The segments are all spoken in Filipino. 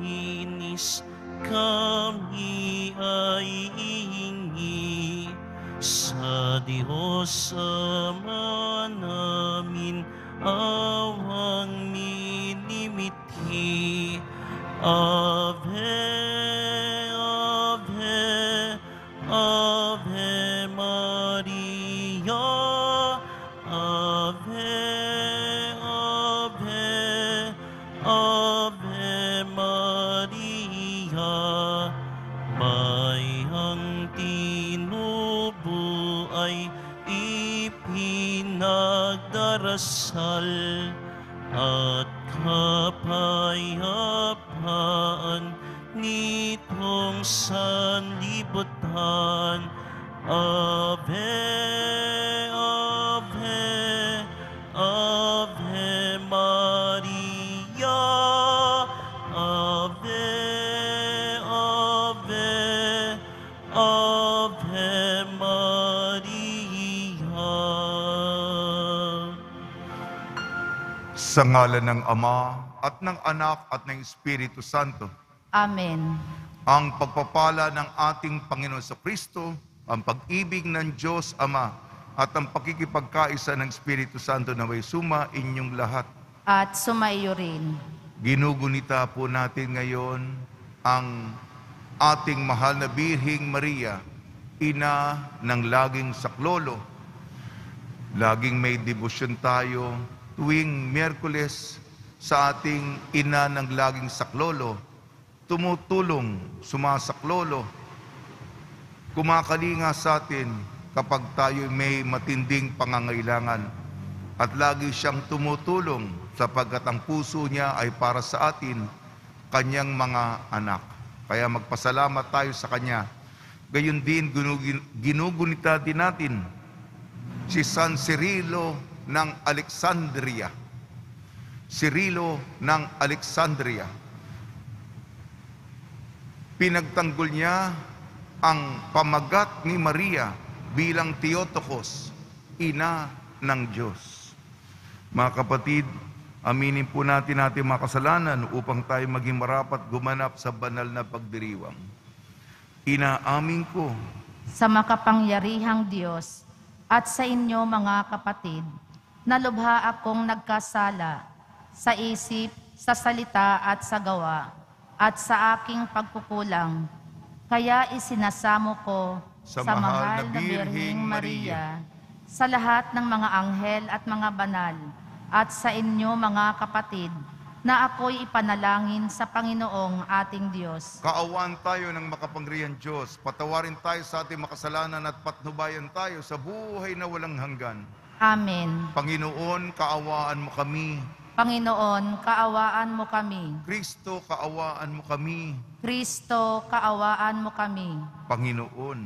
linis kami ay ihingi sa Diyos Ama namin, awang minimithi. Ave, Ave, Ave Maria. Ave, Ave, Ave Maria. Bayang tinubo ay ipinagdarasal at kapayapaan nitong sanlibutan. Ave, Ave, Ave Maria. Ave, Ave, Ave Maria. Sa ngalan ng Ama, at ng Anak, at ng Espiritu Santo. Amen. Ang pagpapala ng ating Panginoon sa Kristo, ang pag-ibig ng Diyos Ama, at ang pakikipagkaisa ng Espiritu Santo na may suma inyong lahat. At sumaiyo rin. Ginugunita po natin ngayon ang ating mahal na Birheng Maria, ina ng laging saklolo. Laging may debosyon tayo tuwing Miyerkules sa ating ina ng laging saklolo. Tumutulong, sumasaklolo, kumakalinga sa atin kapag tayo may matinding pangangailangan. At lagi siyang tumutulong sapagkat ang puso niya ay para sa atin, kanyang mga anak. Kaya magpasalamat tayo sa kanya. Gayon din, ginugunita din natin si San Cirilo ng Alexandria. Cirilo ng Alexandria. Pinagtanggol niya ang pamagat ni Maria bilang Theotokos, ina ng Diyos. Mga kapatid, aminin po natin mga kasalanan upang tayo maging marapat gumanap sa banal na pagdiriwang. Inaamin ko Sa makapangyarihang Diyos at sa inyo mga kapatid, na lubha akong nagkasala sa isip, sa salita at sa gawa, at sa aking pagkukulang. Kaya isinasamo ko Sa sa mahal mahal na na Birheng Maria, Maria, sa lahat ng mga anghel at mga banal, at sa inyo mga kapatid, na ako'y ipanalangin sa Panginoong ating Diyos. kaawaan tayo ng makapangyarihang Diyos, patawarin tayo sa ating makasalanan at patnubayan tayo sa buhay na walang hanggan. Amen. Panginoon, kaawaan mo kami. Panginoon, kaawaan mo kami. Kristo, kaawaan mo kami. Kristo, kaawaan mo kami. Panginoon,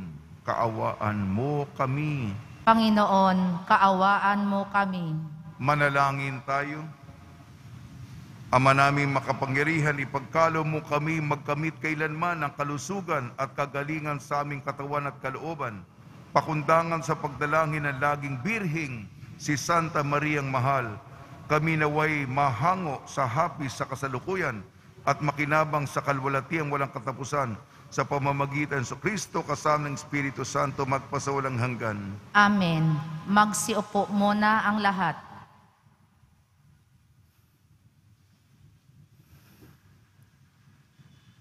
kaawaan mo kami. Panginoon, kaawaan mo kami. Manalangin tayo. Ama naming makapangyarihan, ipagkalo mo kami magkamit kailanman ng kalusugan at kagalingan sa aming katawan at kalooban. Pakundangan sa pagdalangin ng laging birhing si Santa Mariang Mahal. Kami naway mahango sa hapis sa kasalukuyan at makinabang sa kalwalatiang walang katapusan sa pamamagitan sa Kristo kasama ng Espiritu Santo magpasawalang hanggan. Amen. Magsiupo muna ang lahat.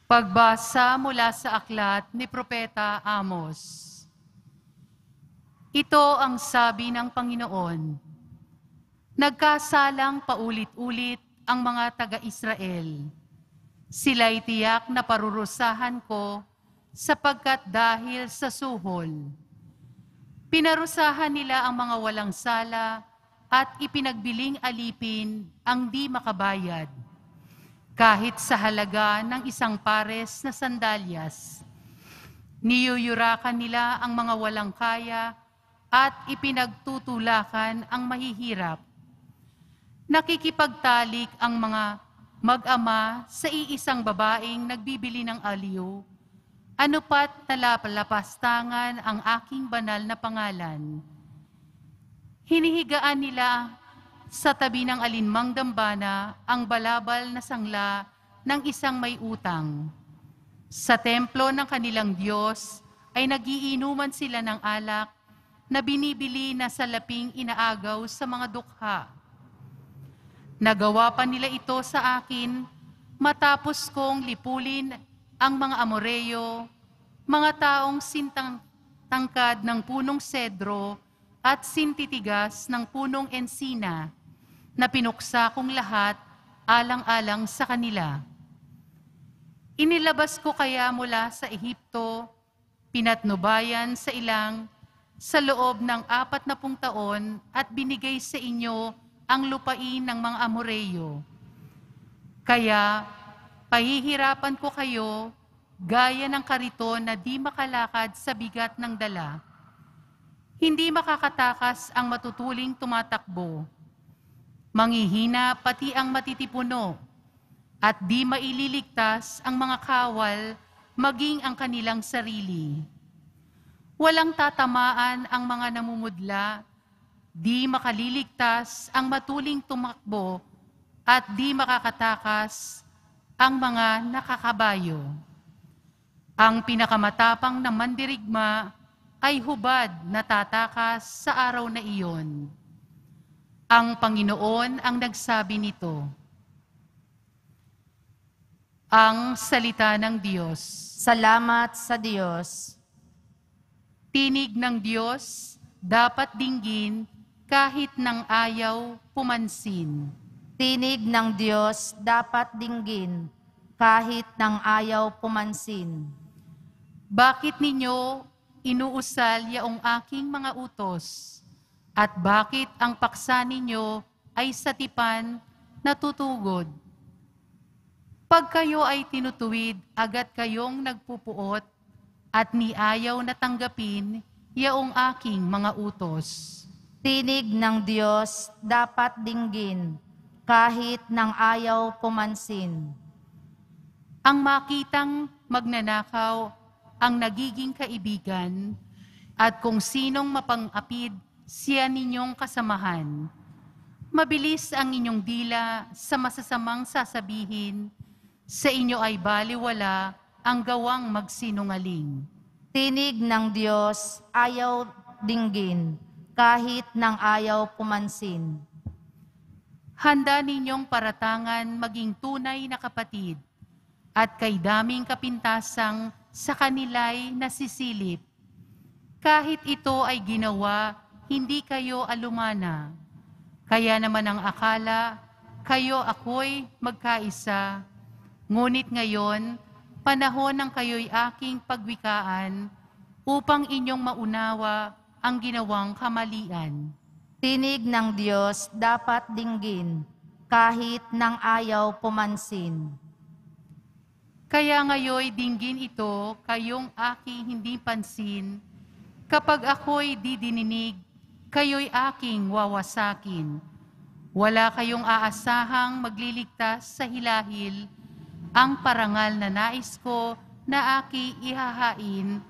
Pagbasa mula sa aklat ni Propeta Amos. Ito ang sabi ng Panginoon. Nagkasalang paulit-ulit ang mga taga-Israel. Sila'y tiyak na parurusahan ko sapagkat dahil sa suhol. Pinarusahan nila ang mga walang sala at ipinagbiling alipin ang di makabayad. Kahit sa halaga ng isang pares na sandalyas. Niyuyurakan nila ang mga walang kaya at ipinagtutulakan ang mahihirap. Nakikipagtalik ang mga mag-ama sa iisang babaeng nagbibili ng aliw, ano pat nalapalapastangan ang aking banal na pangalan. Hinihigaan nila sa tabi ng alinmang dambana ang balabal na sangla ng isang may utang. Sa templo ng kanilang Diyos ay nagiinuman sila ng alak na binibili na salaping inaagaw sa mga dukha. Nagawa pa nila ito sa akin matapos kong lipulin ang mga Amoreyo, mga taong tangkad ng punong sedro at sintitigas ng punong ensina, na pinuksa kong lahat alang-alang sa kanila. Inilabas ko kaya mula sa Ehipto, pinatnubayan sa ilang, sa loob ng 40 taon at binigay sa inyo ang lupain ng mga Amoreyo. Kaya pahihirapan ko kayo gaya ng kariton na di makalakad sa bigat ng dala. Hindi makakatakas ang matutuling tumatakbo. Manghihina pati ang matitipuno, at di maililigtas ang mga kawal maging ang kanilang sarili. Walang tatamaan ang mga namumudla, di makaliligtas ang matuling tumakbo, at di makakatakas ang mga nakakabayo. Ang pinakamatapang na mandirigma ay hubad na tatakas sa araw na iyon. Ang Panginoon ang nagsabi nito. Ang salita ng Diyos. Salamat sa Diyos. Tinig ng Diyos dapat dinggin kahit ng ayaw pumansin. Tinig ng Diyos dapat dinggin kahit ng ayaw pumansin. Bakit ninyo inuusal yaong aking mga utos? At bakit ang paksa ninyo ay sa tipan natutugod? Pag kayo ay tinutuwid, agad kayong nagpupuot at niayaw na tanggapin yaong aking mga utos. Tinig ng Diyos dapat dinggin kahit ng ayaw pumansin. Ang makitang magnanakaw ang nagiging kaibigan, at kung sinong mapang-apid siya ninyong kasamahan. Mabilis ang inyong dila sa masasamang sasabihin, sa inyo ay baliwala ang gawang magsinungaling. Tinig ng Diyos ayaw dinggin kahit ng ayaw pumansin. Handa ninyong paratangan maging tunay na kapatid, at kay daming kapintasang sa kanila'y nasisilip. Kahit ito ay ginawa, hindi kayo alumana. Kaya naman ang akala, kayo ako'y magkaisa. Ngunit ngayon, panahon ng kayo'y aking pagwikaan upang inyong maunawa ang ginawang kamalian. Tinig ng Diyos dapat dinggin kahit ng ayaw pumansin. Kaya ngayoy dinggin ito kayong aking hindi pansin. Kapag ako'y didininig, kayo'y aking wawasakin. Wala kayong aasahang magliligtas sa hilahil. Ang parangal na nais ko na aki ihahain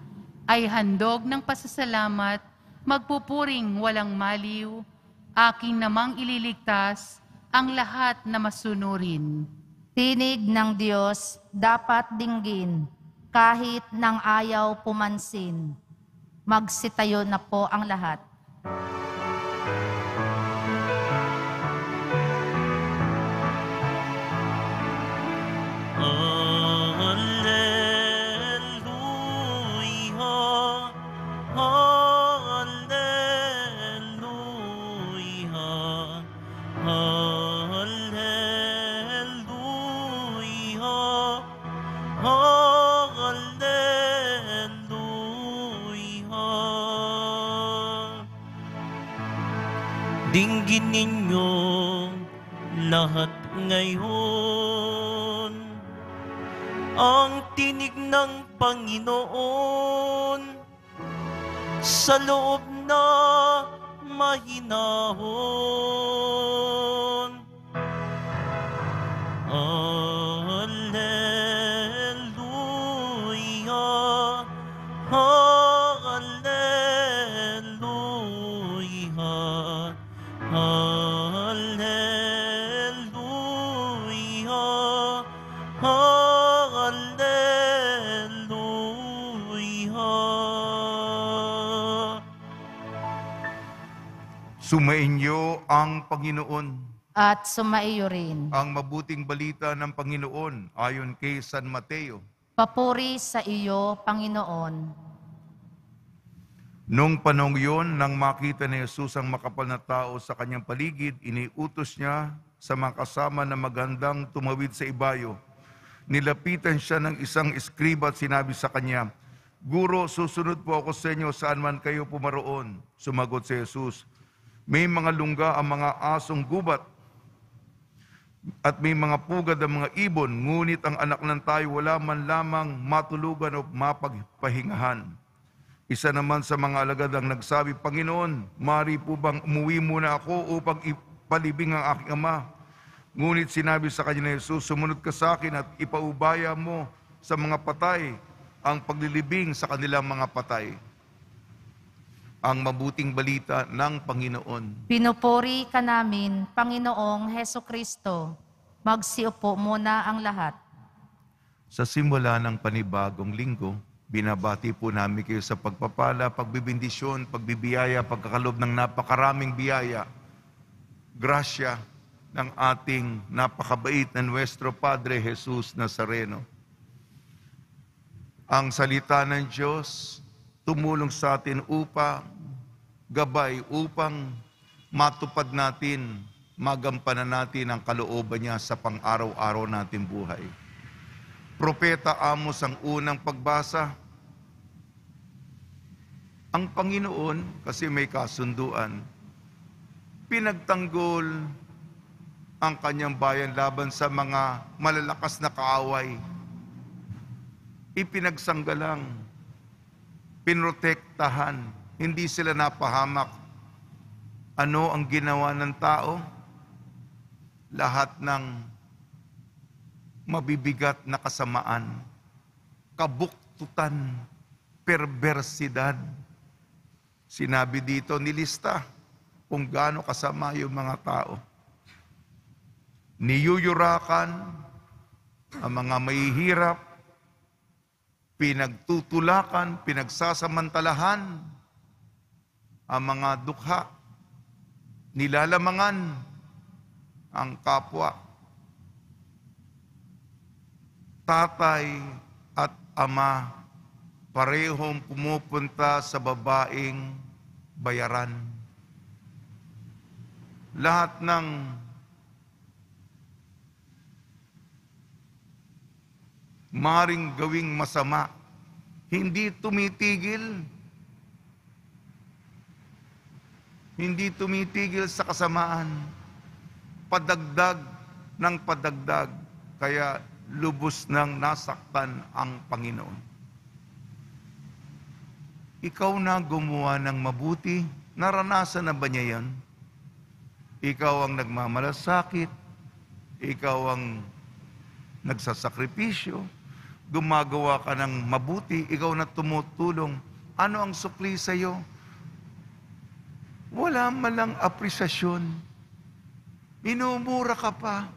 ay handog ng pasasalamat, magpupuring walang maliw. Aking namang ililigtas ang lahat na masunurin. Tinig ng Diyos dapat dinggin kahit ng ayaw pumansin. Magsitayo na po ang lahat. Hallelujah, hallelujah, hallelujah, hallelujah. Dinggin ninyo lahat ngayon ang tinig ng Panginoon sa loob na mahinahon. Hallelujah, hallelujah, hallelujah, hallelujah. Sumainyo ang Panginoon. At sumaiyo rin. Ang mabuting balita ng Panginoon ayon kay San Mateo. Papuri sa iyo, Panginoon. Noong panahong yun, nang makita ni Jesus ang makapal na tao sa kanyang paligid, iniutos niya sa mga kasama na magandang tumawid sa ibayo. Nilapitan siya ng isang eskriba at sinabi sa kanya, "Guro, susunod po ako sa inyo saan man kayo pumaroon." Sumagot si Jesus, "May mga lungga ang mga asong gubat at may mga pugad ang mga ibon, ngunit ang anak ng tayo wala man lamang matulugan o mapagpahingahan." Isa naman sa mga alagad ang nagsabi, "Panginoon, maaari po bang umuwi muna ako upang ipalibing ang aking ama?" Ngunit sinabi sa kanya ni Jesus, "Sumunod ka sa akin at ipaubaya mo sa mga patay ang paglilibing sa kanilang mga patay." Ang mabuting balita ng Panginoon. Pinupuri ka namin, Panginoong Heso Kristo. Magsiupo muna ang lahat. Sa simula ng panibagong linggo, binabati po namin kayo sa pagpapala, pagbibindisyon, pagbibiyaya, pagkakalob ng napakaraming biyaya, grasya ng ating napakabait na Nuestro Padre Jesus Nazareno. Ang salita ng Diyos tumulong sa atin upang gabay, upang matupad natin, magampanan natin ang kalooban niya sa pang-araw-araw nating buhay. Propeta Amos ang unang pagbasa. Ang Panginoon, kasi may kasunduan, pinagtanggol ang kanyang bayan laban sa mga malalakas na kaaway. Ipinagsanggalang, pinrotektahan, hindi sila napahamak. Ano ang ginawa ng tao? Lahat ng mabibigat na kasamaan, kabuktutan, perversidad. Sinabi dito, nilista kung gaano kasama yung mga tao. Niyuyurakan ang mga mahihirap, pinagtutulakan, pinagsasamantalahan ang mga dukha, nilalamangan ang kapwa. Tatay at ama parehong pumupunta sa babaeng bayaran. Lahat ng maring gawing masama, hindi tumitigil. Hindi tumitigil sa kasamaan. Padagdag ng padagdag, kaya lubos nang nasaktan ang Panginoon. Ikaw na gumawa ng mabuti, naranasan na ba niya yan? Ikaw ang nagmamalasakit, ikaw ang nagsasakripisyo, gumagawa ka ng mabuti, ikaw na tumutulong. Ano ang sukli sa iyo? Wala malang apresasyon. Minumura ka pa.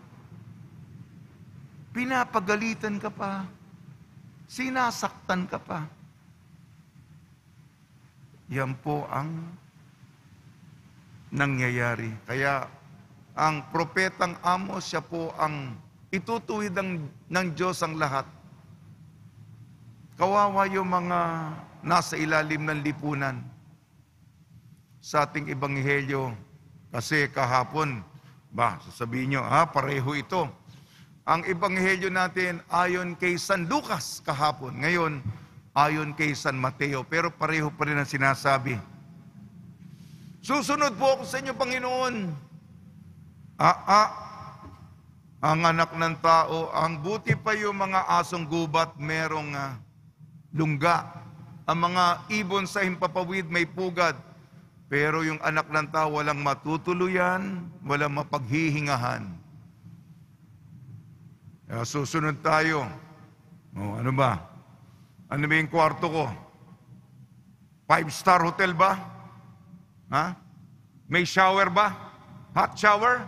Pinapagalitan ka pa. Sinasaktan ka pa. Yan po ang nangyayari. Kaya ang propetang Amos, siya po ang itutuwid ng Diyos ang lahat. Kawawa yung mga nasa ilalim ng lipunan. Sa ating ebanghelyo, kasi kahapon, sasabihin nyo, pareho ito. Ang ebanghelyo natin ayon kay San Lucas kahapon, ngayon ayon kay San Mateo, pero pareho pa rin ang sinasabi. Susunod po ako sa inyo, Panginoon. Ang anak ng tao, ang buti pa yung mga asong gubat, merong lungga. Ang mga ibon sa himpapawid may pugad. Pero yung anak ng tao walang matutuluyan, walang mapaghihingahan. Susunod tayo. Ano ba? Ano ba yung kwarto ko? 5-star hotel ba? Ha? May shower ba? Hot shower?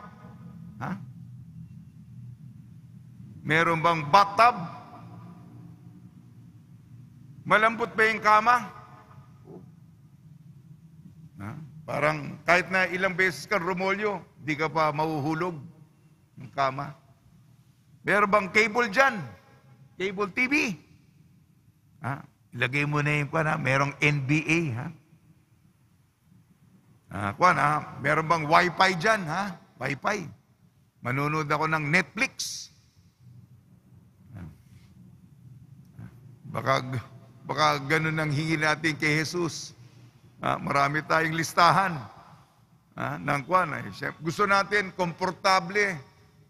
Ha? Meron bang bathtub? Malambot ba yung kama? Ha? Parang kahit na ilang beses ka rumolyo, di ka pa mahuhulog ng kama. Meron bang cable dyan? Cable TV? Ha? Ilagay mo na yung merong NBA, ha? Meron bang wifi dyan, ha? Wifi. Manunood ako ng Netflix. Baka ganun ang hingi natin kay Jesus. Marami tayong listahan ng gusto natin komportable,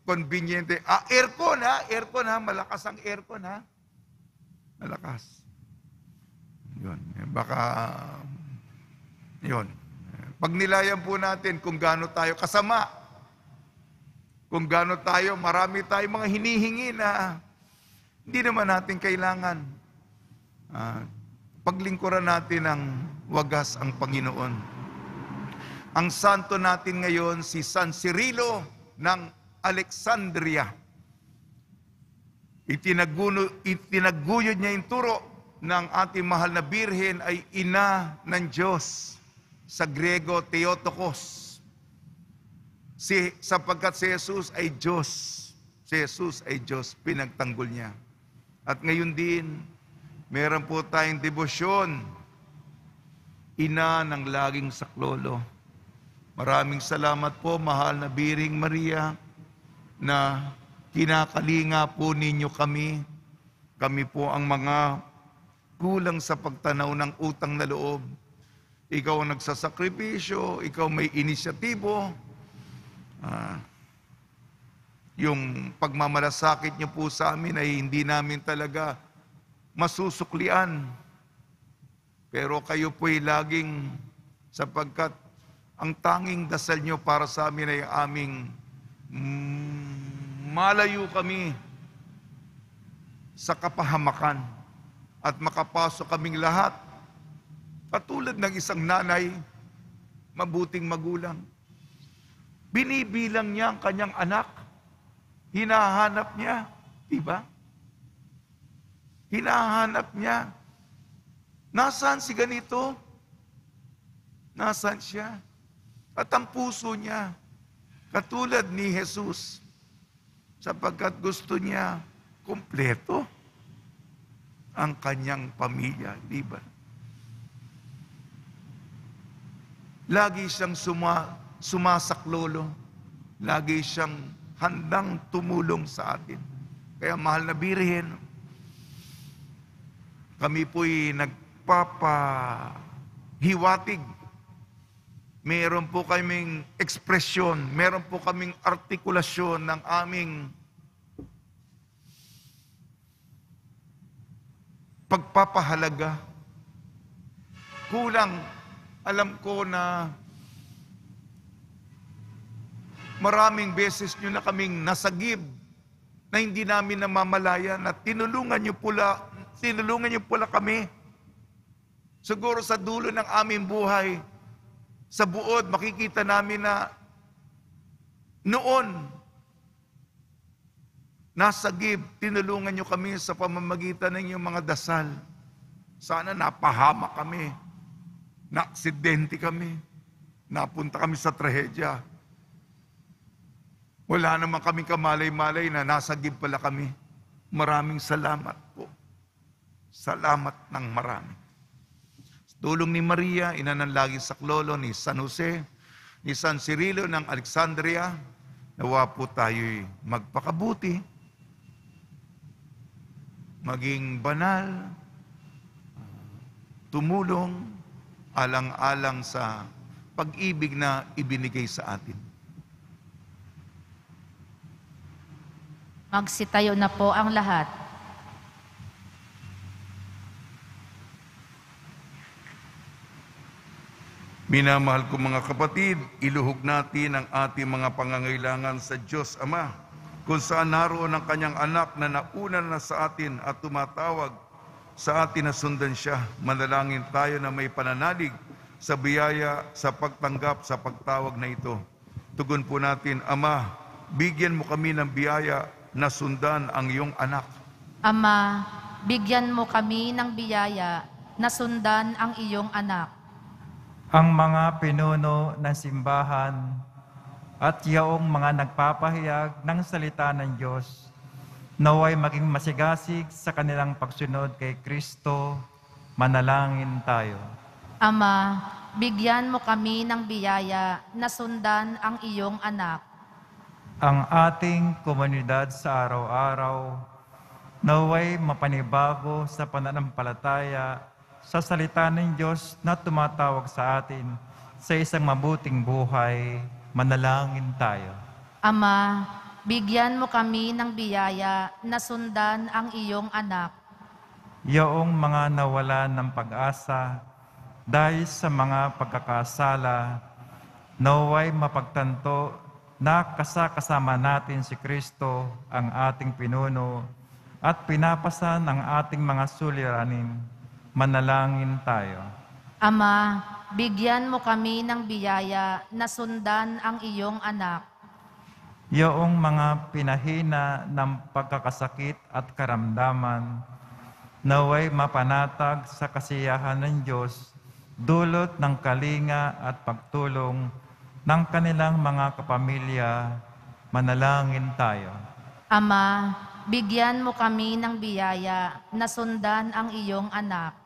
conveniente. Aircon ha, malakas ang aircon ha. Malakas. Yun, yun. Pag nilayan po natin kung gaano tayo kasama, kung gaano tayo, marami tayong mga hinihingi na hindi naman natin kailangan. Paglingkuran natin ng wagas ang Panginoon. Ang santo natin ngayon, si San Cirilo ng Alexandria. Itinaguyod niya yung turo ng ating mahal na Birhen ay ina ng Diyos. Sa Griego, Theotokos. Sapagkat si Jesus ay Diyos. Si Jesus ay Diyos, pinagtanggol niya. At ngayon din, meron po tayong debosyon, ina ng laging saklolo. Maraming salamat po, mahal na Biring Maria, na kinakalinga po ninyo kami. Kami po ang mga kulang sa pagtanaw ng utang na loob. Ikaw ang nagsasakripisyo, ikaw may inisyatibo. Yung pagmamalasakit niyo po sa amin ay hindi namin talaga masusuklian. Pero kayo po'y laging, sapagkat ang tanging dasal niyo para sa amin ay aming malayo kami sa kapahamakan at makapasok kaming lahat katulad ng isang nanay, mabuting magulang. Binibilang niya ang kanyang anak. Hinahanap niya. Diba? Hinahanap niya. Nasaan si ganito? Nasaan siya? At ang puso niya, katulad ni Jesus, sapagkat gusto niya kumpleto ang kanyang pamilya. Diba? Lagi siyang sumasaklolo. Lagi siyang handang tumulong sa atin. Kaya mahal na Birhen, kami po'y nagpapahiwatig. Meron po kaming ekspresyon, meron po kaming artikulasyon ng aming pagpapahalaga. Kulang. Alam ko na maraming beses nyo na kaming nasagib na hindi namin namamalayan at tinulungan nyo pula kami. Siguro sa dulo ng aming buhay, sa buod, makikita namin na noon, nasagib, tinulungan nyo kami sa pamamagitan ng inyong mga dasal. Sana napahamak kami. Na-aksidente kami. Napunta kami sa trahedya. Wala naman kaming kamalay-malay na nasagib pala kami. Maraming salamat po. Salamat ng marami. Tulong ni Maria, ina ng laging saklolo, ni San Jose, ni San Cirilo ng Alexandria, nawa po tayo'y magpakabuti, maging banal, tumulong, alang-alang sa pag-ibig na ibinigay sa atin. Magsitayo na po ang lahat. Minamahal ko mga kapatid, iluhog natin ang ating mga pangangailangan sa Diyos Ama, kung saan naroon ang kanyang anak na nauna na sa atin at tumatawag sa atin na sundan siya. Manalangin tayo na may pananalig sa biyaya, sa pagtanggap, sa pagtawag na ito. Tugon po natin, Ama, bigyan mo kami ng biyaya na sundan ang iyong anak. Ama, bigyan mo kami ng biyaya na sundan ang iyong anak. ang mga pinuno ng simbahan at yaong mga nagpapahayag ng salita ng Diyos naway maging masigasig sa kanilang pagsunod kay Kristo. Manalangin tayo. Ama, bigyan mo kami ng biyaya na sundan ang iyong anak. Ang ating komunidad sa araw-araw naway mapanibago sa pananampalataya sa salita ng Diyos na tumatawag sa atin sa isang mabuting buhay. Manalangin tayo. Ama, bigyan mo kami ng biyaya na sundan ang iyong anak. Yaong mga nawalan ng pag-asa dahil sa mga pagkakasala, naway mapagtanto na kasama natin si Kristo, ang ating pinuno, at pinapasan ang ating mga suliranin. Manalangin tayo. Ama, bigyan mo kami ng biyaya na sundan ang iyong anak. Yaong mga pinahina ng pagkakasakit at karamdaman, naway mapanatag sa kasiyahan ng Diyos, dulot ng kalinga at pagtulong ng kanilang mga kapamilya. Manalangin tayo. Ama, bigyan mo kami ng biyaya na sundan ang iyong anak.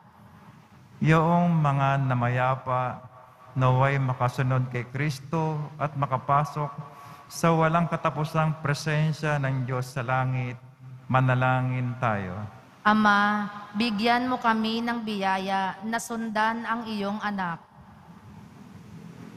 Yaong mga namayapa, naway makasunod kay Kristo at makapasok sa walang katapusang presensya ng Diyos sa langit. Manalangin tayo. Ama, bigyan mo kami ng biyaya na sundan ang iyong anak.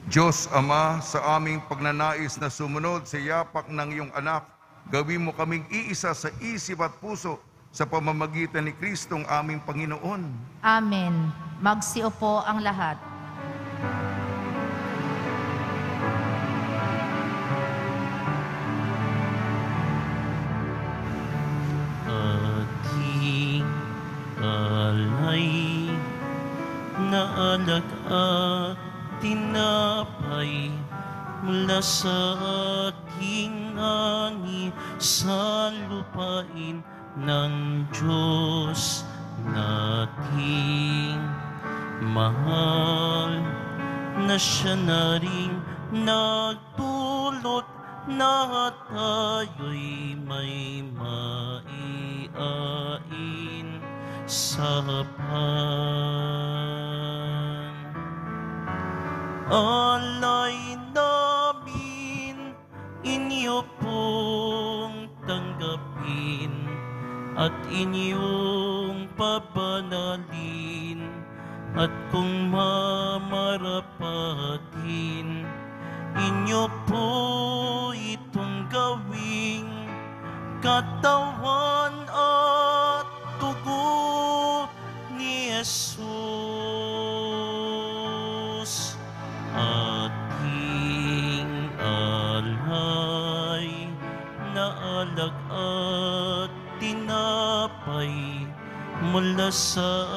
Diyos Ama, sa aming pagnanais na sumunod sa yapak ng iyong anak, gawin mo kaming iisa sa isip at puso sa pamamagitan ni Kristong aming Panginoon. Amen. Magsiupo ang lahat. Ating alay na alak at tinapay mula sa ating ani sa lupain ng Diyos nating mahal, na siya na rin nagdulot na tayo'y may maiain sa pan. Alay namin, inyo pong tanggapin at inyong pabanalin, at kung mamarapatin, inyo po itong gawing katawan at dugo ni Jesus. Ating alay na alak at tinapay mula sa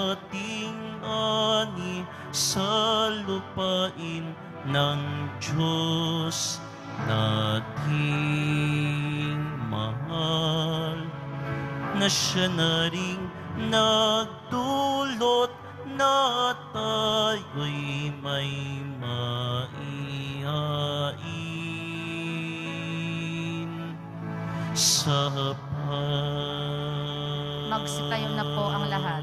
ating ani sa lupain ng Diyos nating mahal, na siya na rin nagdulot na tayo'y may maihain sa pan. Magsitayo na po ang lahat.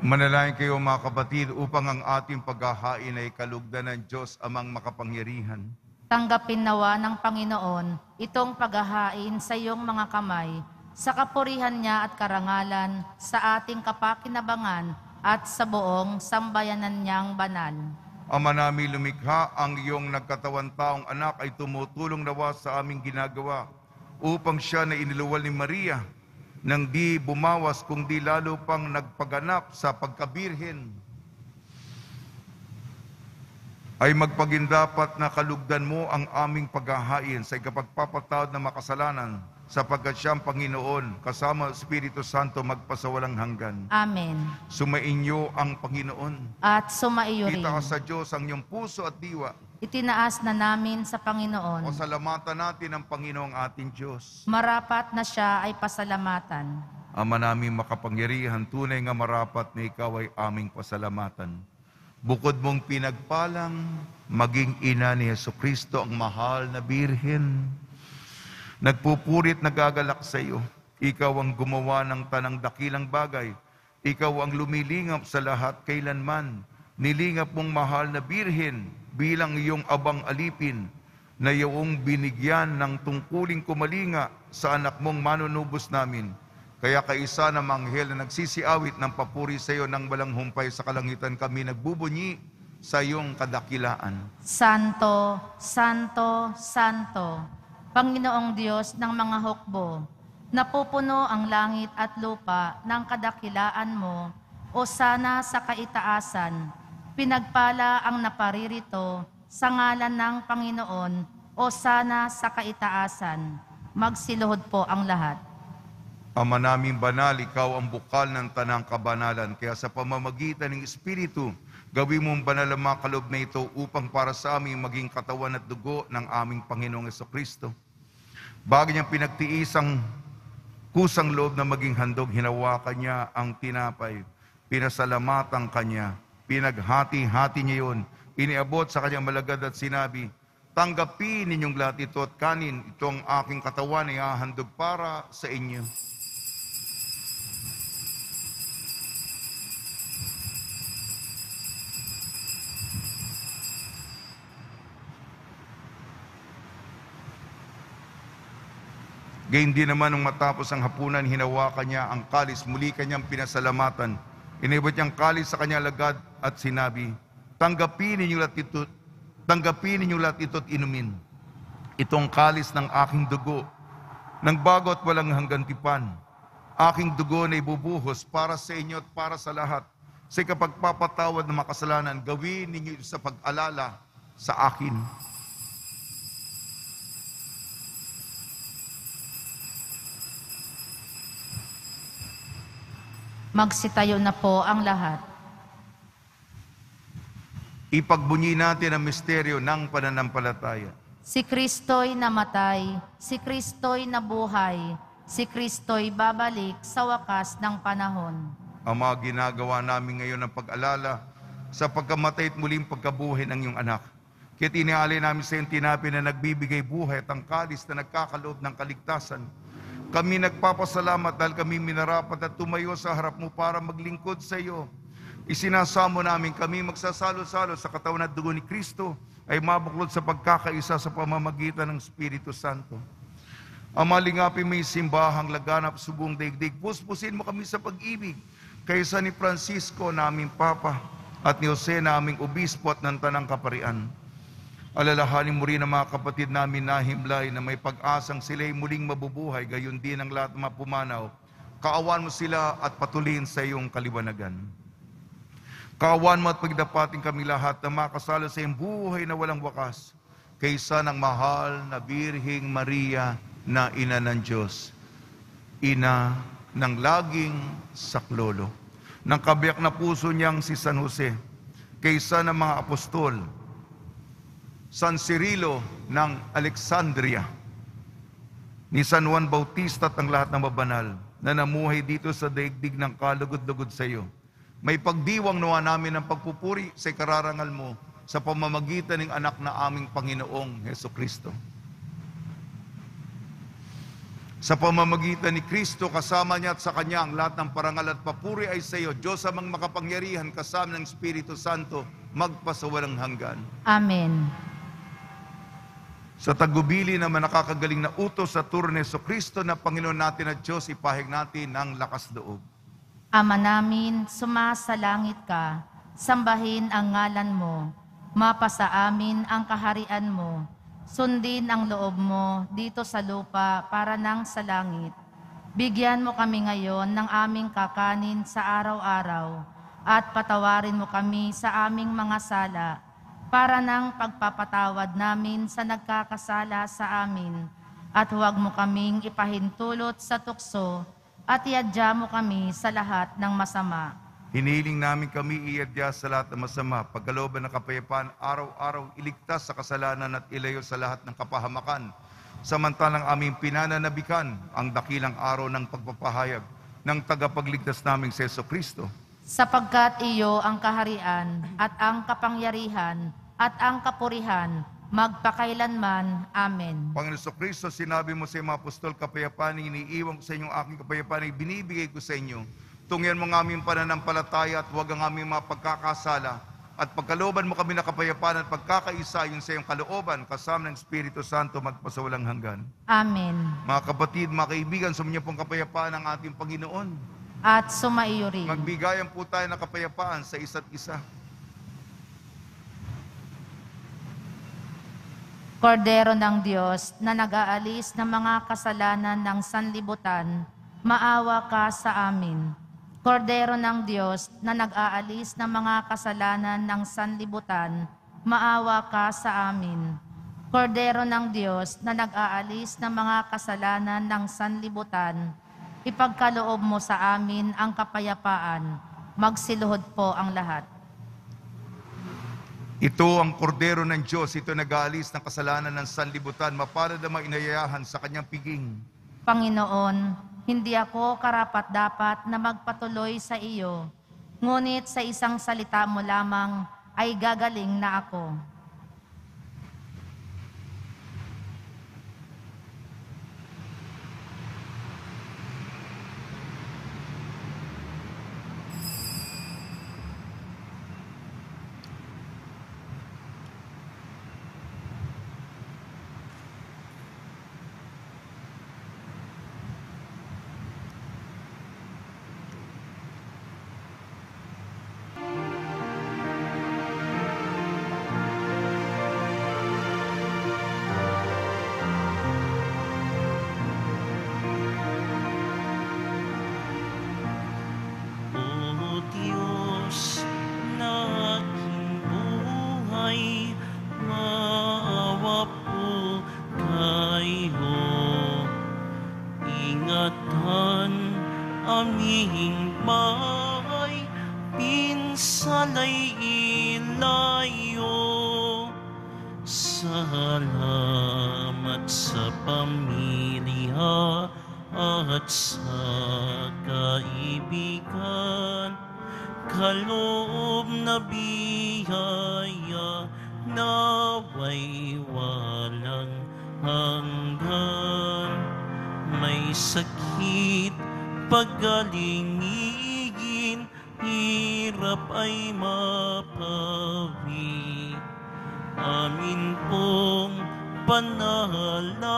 Manalangin kayo mga kapatid upang ang ating paghahain ay kalugdan ng Diyos amang makapangyarihan. Tanggapin nawa ng Panginoon itong paghahain sa iyong mga kamay, sa kapurihan niya at karangalan, sa ating kapakinabangan at sa buong sambayanan niyang banal. Ama namin lumikha, ang iyong nagkatawan taong anak ay tumutulong nawa sa aming ginagawa upang siya na iniluwal ni Maria nang di bumawas kundi lalo pang nagpaganap sa pagkabirhen, ay magpagindapat na kalugdan mo ang aming paghahain sa ikapagpapatawad ng makasalanan, sapagkat siyang Panginoon kasama Espiritu Santo magpasawalang hanggan. Amen. Sumainyo ang Panginoon. At sumaiyo rin. Itaas sa Diyos ang iyong puso at diwa. Itinaas na namin sa Panginoon. Pasalamatan natin ang Panginoong ating Diyos. Marapat na siya ay pasalamatan. Ama naming makapangyarihan, tunay nga marapat na ikaw ay aming pasalamatan. Bukod mong pinagpalang, maging ina ni Jesucristo ang mahal na Birhen. Nagpupurit nagagalak sa iyo. Ikaw ang gumawa ng tanang dakilang bagay. Ikaw ang lumilingap sa lahat kailanman. Nilingap mong mahal na Birhen bilang iyong abang alipin na iyong binigyan ng tungkuling kumalinga sa anak mong manunubos namin. Kaya kaisa ng anghel na nagsisiawit ng papuri sa iyo ng walang humpay sa kalangitan, kami nagbubunyi sa iyong kadakilaan. Santo, Santo, Santo, Panginoong Diyos ng mga hukbo, napupuno ang langit at lupa ng kadakilaan mo, o sana sa kaitaasan, pinagpala ang naparirito sa ngalan ng Panginoon, o sana sa kaitaasan. Magsiluhod po ang lahat. Ama naming banal, ikaw ang bukal ng tanang kabanalan. Kaya sa pamamagitan ng Espiritu, gawin mong banal ang mga kaloob na ito upang para sa amin maging katawan at dugo ng aming Panginoong Jesucristo. Bago niyang pinagtiis ang kusang loob na maging handog, hinawakan niya ang tinapay, pinasalamatan kanya, pinaghati-hati niya yun, iniabot sa kanyang malagad at sinabi, tanggapin ninyong lahat ito at kanin, ito ang aking katawan na ihahandog para sa inyo. Gayun din naman nung matapos ang hapunan, hinawakan niya ang kalis, muli kanyang pinasalamatan. Inibot niyang kalis sa kanyang lagad at sinabi, tanggapin ninyo lahat ito at inumin. Itong kalis ng aking dugo, ng bago at walang hanggang tipan. Aking dugo na ibubuhos para sa inyo at para sa lahat. Sa kapagpapatawad ng makasalanan, gawin ninyo ito sa pag-alala sa akin. Magsitayo na po ang lahat. Ipagbunyi natin ang misteryo ng pananampalataya. Si Kristo'y namatay, si Kristo'y nabuhay, si Kristo'y babalik sa wakas ng panahon. Ama, ginagawa namin ngayon ang pag-alala sa pagkamatay at muling pagkabuhay ng iyong anak. Kaya tinialay namin sa iyong tinapay na nagbibigay buhay at ang kalis na nagkakaloob ng kaligtasan. Kami nagpapasalamat dahil kami minarapat at tumayo sa harap mo para maglingkod sa iyo. Isinasamo namin kami magsasalo-salo sa katawan at dugo ni Kristo ay mabuklod sa pagkakaisa sa pamamagitan ng Espiritu Santo. Ama, lingapin mo yung simbahang laganap sa buong daigdig. Puspusin mo kami sa pag-ibig kaysa ni Francisco na aming Papa at ni Jose na aming Obispo at ng Tanang Kaparian. Alalahanin mo rin ang mga kapatid namin na himlay na may pag-asang sila'y muling mabubuhay, gayon din ang lahat ng mga pumanaw. Kaawan mo sila at patuloyin sa iyong kaliwanagan. Kaawan mo at pagdapatin kami lahat na makasalo sa iyong buhay na walang wakas, kaysa ng mahal na Birheng Maria na Ina ng Diyos, Ina ng laging saklolo, ng kabiyak na puso niyang si San Jose, kaysa ng mga apostol, San Cirilo ng Alexandria, ni San Juan Bautista at ang lahat ng mabanal na namuhay dito sa daigdig ng kalugod-lugod sa iyo. May pagdiwang nawa namin ng pagpupuri sa kararangal mo sa pamamagitan ng anak na aming Panginoong Jesucristo. Sa pamamagitan ni Kristo, kasama niya at sa Kanya ang lahat ng parangal at papuri ay sa iyo, Diyos amang makapangyarihan, kasama ng Espiritu Santo, magpasawalang hanggan. Amen. Sa tagubili naman nakakagaling na utos sa turo ni Jesucristo na Panginoon natin at Diyos, ipahig natin ng lakas loob. Ama namin, sumasalangit ka, sambahin ang ngalan mo, mapasa amin ang kaharian mo, sundin ang loob mo dito sa lupa para nang sa langit. Bigyan mo kami ngayon ng aming kakanin sa araw-araw at patawarin mo kami sa aming mga sala para nang pagpapatawad namin sa nagkakasala sa amin, at huwag mo kaming ipahintulot sa tukso at iadya mo kami sa lahat ng masama. Hiniling namin kami iadya sa lahat ng masama, pagkalooban ng kapayapaan, araw-araw iligtas sa kasalanan at ilayo sa lahat ng kapahamakan, samantalang aming pinananabikan ang dakilang araw ng pagpapahayag ng tagapagligtas naming si Jesucristo. Sapagkat iyo ang kaharian at ang kapangyarihan at ang kapurihan magpakailanman. Amen. Panginoon Kristo, sinabi mo sa mga apostol, kapayapaan iniiwan ko sa inyo, aking kapayapaan binibigay ko sa inyo. Tungyan mo ng aming pananampalataya at huwag ang aming mga pagkakasala. At pagkalooban mo kami na kapayapaan at pagkakaisa yun sa iyong kalooban, kasama ng Espiritu Santo magpasawalang hanggan. Amen. Mga kapatid, mga kaibigan, sa inyo pong kapayapaan ng ating Panginoon. At sumaiyo rin. Magbigayan po tayo ng kapayapaan sa isa't isa. Kordero ng Diyos na nag-aalis ng mga kasalanan ng sanlibutan, maawa ka sa amin. Kordero ng Diyos na nag-aalis ng mga kasalanan ng sanlibutan, maawa ka sa amin. Kordero ng Diyos na nag-aalis ng mga kasalanan ng sanlibutan, ipagkaloob mo sa amin ang kapayapaan. Magsiluhod po ang lahat. Ito ang kordero ng Diyos, ito nag-aalis ng kasalanan ng sanlibutan, mapalad ang inayayahan sa kanyang piging. Panginoon, hindi ako karapat-dapat na magpatuloy sa iyo, ngunit sa isang salita mo lamang ay gagaling na ako. O Diyos na aking buhay, maawa po kayo. Ingatan aming bahay, pinsalay ilayo. Salamat sa pamilya at sa kaibigan, kaloob na biyaya, naway walang hanggan. May sakit, pagalingin, hirap ay mapawi. Amin pong panalangin,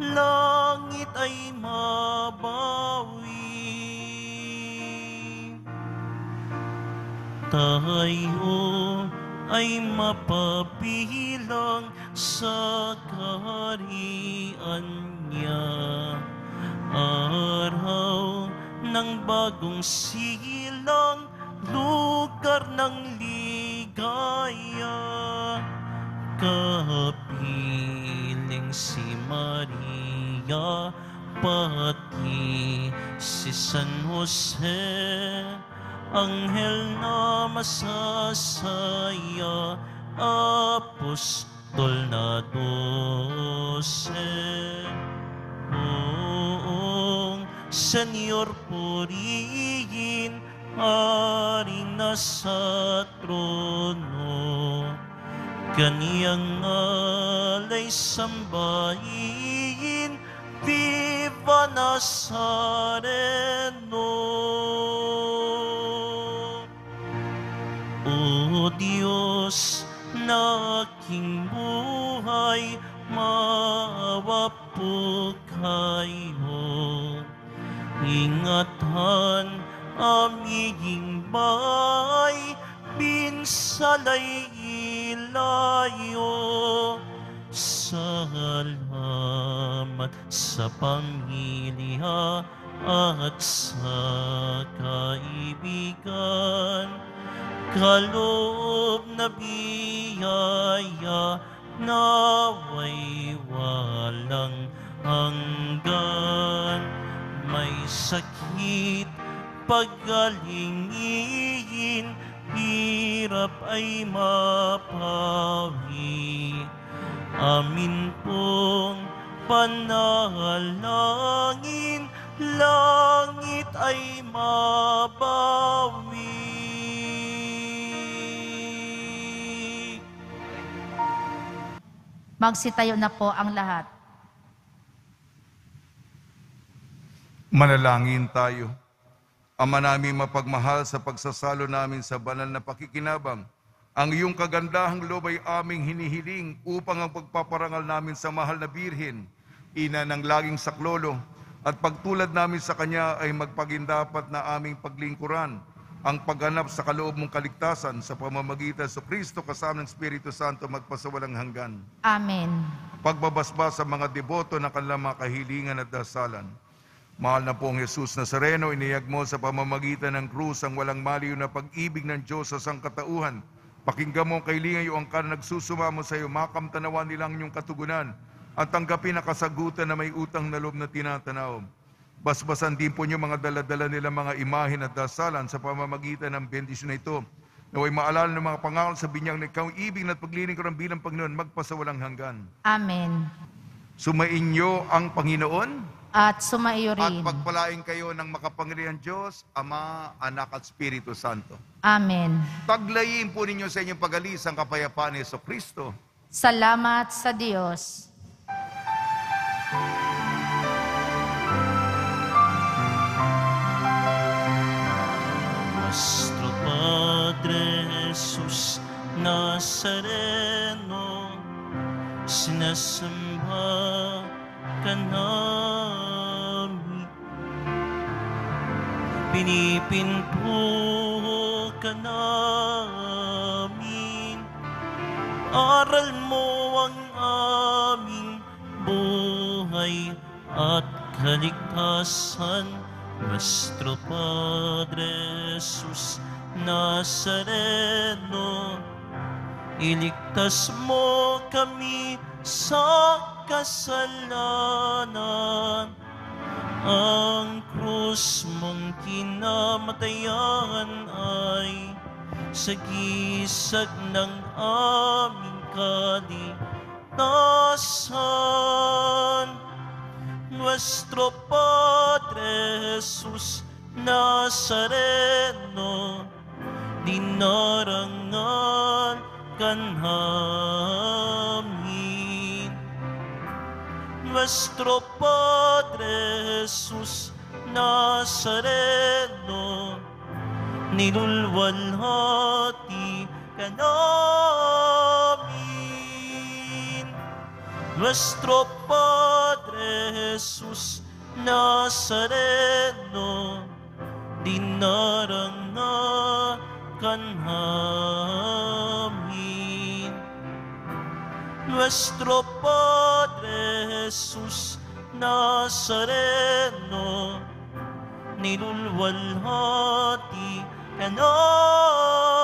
langit ay mabawi. Tayo ay mapabilang sa kaharian niya. Araw ng bagong silang, lugar ng ligaya. Kapiling si Maria, pati si San Jose, anghel na masasaya, apostol na 12. Noong Senyor purihin, haring nasa trono, kaniyang alay sambahin, Viva Nazareno. O Diyos na aking buhay, maawa po kayo. Ingatan aming bahay, pinsalay ilayo. Salamat sa pamilya at sa kaibigan, kaloob na biyaya, naway walang hanggan. May sakit, pagalingin, hirap ay mapawi. Amin pong panalangin, langit ay mabawi. Magsitayo na po ang lahat. Manalangin tayo. Ama namin mapagmahal, sa pagsasalo namin sa banal na pakikinabang, ang iyong kagandahang loob ay aming hinihiling upang ang pagpaparangal namin sa mahal na Birhen, ina ng laging saklolo, at pagtulad namin sa Kanya ay magpagindapat na aming paglingkuran ang pagganap sa kaloob mong kaligtasan sa pamamagitan sa Kristo kasama ng Espiritu Santo magpasawalang hanggan. Amen. Pagbabasbas sa mga deboto na kanilang mga kahilingan at dasalan. Mahal na pong Jesus Nazareno, iniyag mo sa pamamagitan ng krus ang walang maliw na pag-ibig ng Diyos sa sangkatauhan. Pakinggan mo ang kailingan iyong angkan na nagsusumamo sa iyo, makamtanawan nilang iyong katugunan at tanggapin ang kasagutan na may utang na loob na tinatanaw. Basbasan din po niyo mga daladala nilang mga imahen at dasalan sa pamamagitan ng bendisyon na ito. Naway maalala ng mga pangakal sa binyang na ikaw ibig at pagliling ko ng bilang Panginoon magpasawalang hanggan. Amen. Sumainyo ang Panginoon At sumaiyo at rin. pagpalain kayo ng makapangyarihan Diyos, Ama, Anak at Espiritu Santo. Amen. Taglayin po ninyo sa inyong pag-alis ang kapayapaan ni Jesucristo. Salamat sa Diyos. Nuestro Padre Jesus Nazareno, sinasamba ka namin. Pinipinto ka namin. Aral mo ang aming buhay at kaligtasan. Nuestro Padre Jesus Nazareno, iligtas mo kami sa kasalanan. Ang krus mong kinamatayan ay sagisag ng aming kaligtasan. Nuestro Padre Jesus Nazareno, dinarangan ka namin. Nuestro Padre Jesus Nazareno, nilulwalhati ka namin. Nuestro Padre Jesus Nazareno, dinarangan ka namin. Nuestro Padre Jesus Nazareno, nilulwalhati ka namin.